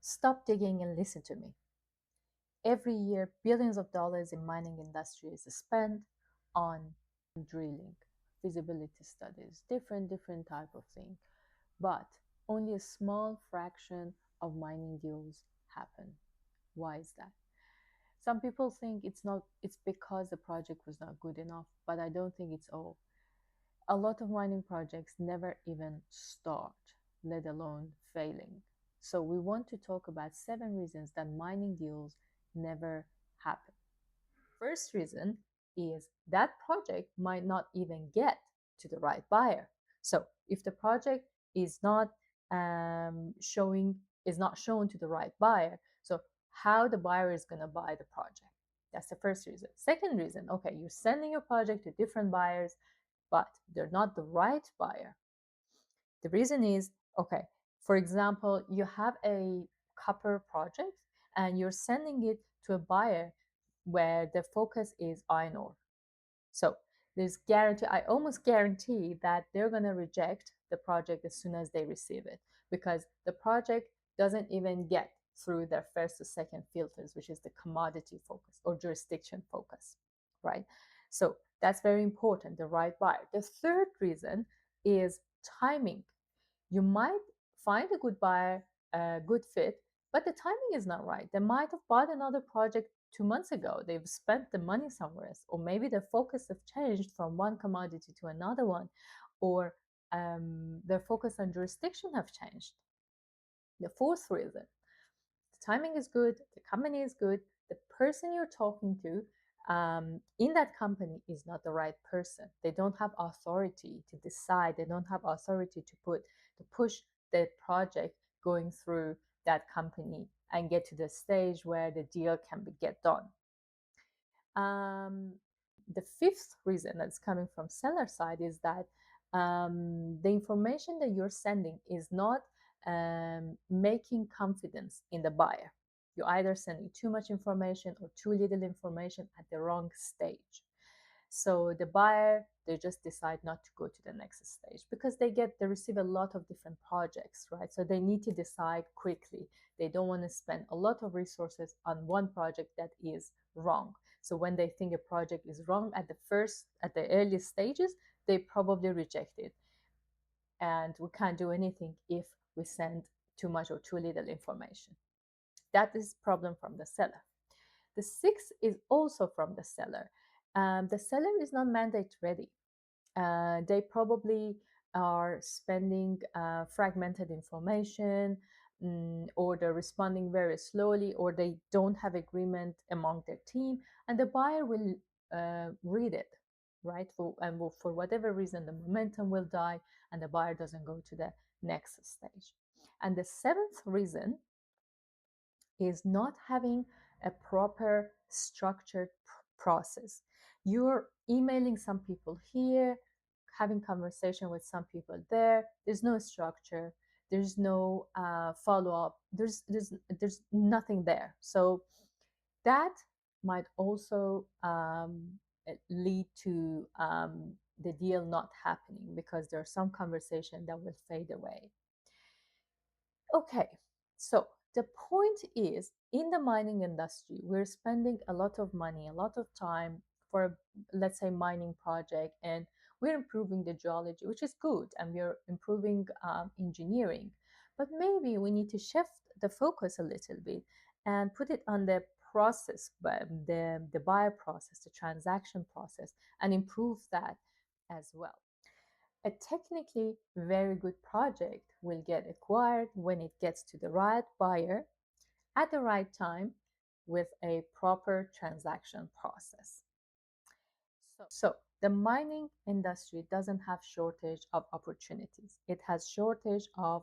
stop digging and listen to me. Every year, billions of dollars in mining industry is spent on drilling, feasibility studies, different type of thing. But only a small fraction of mining deals happen. Why is that? Some people think it's because the project was not good enough, but I don't think it's all. A lot of mining projects never even start, let alone failing. So we want to talk about 7 reasons that mining deals never happen. First reason is that project might not even get to the right buyer. So if the project is not shown to the right buyer, so how the buyer is going to buy the project? That's the first reason. Second reason, okay, you're sending your project to different buyers, but they're not the right buyer. The reason is, okay, for example, you have a copper project and you're sending it to a buyer where the focus is iron ore. So I almost guarantee that they're going to reject the project as soon as they receive it, because the project doesn't even get through their first or second filters, which is the commodity focus or jurisdiction focus, right? So that's very important, the right buyer. The third reason is timing. You might find a good buyer, a good fit, but the timing is not right. They might have bought another project 2 months ago. They've spent the money somewhere else, or maybe their focus have changed from one commodity to another one, or their focus on jurisdiction have changed. The fourth reason, the timing is good, the company is good, the person you're talking to in that company is not the right person. They don't have authority to decide. They don't have authority to push the project going through that company and get to the stage where the deal can get done. The fifth reason that's coming from seller side is that the information that you're sending is not making confidence in the buyer. You're either sending too much information or too little information at the wrong stage. So the buyer, they just decide not to go to the next stage because they receive a lot of different projects, right? So they need to decide quickly. They don't want to spend a lot of resources on one project that is wrong. So when they think a project is wrong at the early stages, they probably reject it. And we can't do anything if we send too much or too little information. That is a problem from the seller. The sixth is also from the seller. The seller is not mandate ready. They probably are spending fragmented information, or they're responding very slowly, or they don't have agreement among their team, and the buyer will read it, right? For whatever reason, the momentum will die and the buyer doesn't go to the next stage. And the seventh reason is not having a proper structured process. You're emailing some people here, having conversation with some people there. There's no structure. There's no follow-up. There's nothing there. So that might also lead to the deal not happening because there's some conversation that will fade away. Okay, so the point is, in the mining industry, we're spending a lot of money, a lot of time for, let's say, mining project, and we're improving the geology, which is good, and we're improving engineering. But maybe we need to shift the focus a little bit and put it on the process, the buyer process, the transaction process, and improve that as well. A technically very good project will get acquired when it gets to the right buyer at the right time with a proper transaction process. So the mining industry doesn't have shortage of opportunities. It has shortage of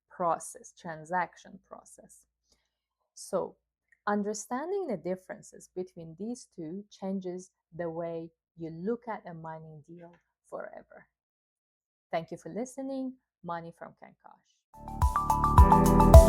process, transaction process. So understanding the differences between these two changes the way you look at a mining deal forever. Thank you for listening. Mani from KANKOSH.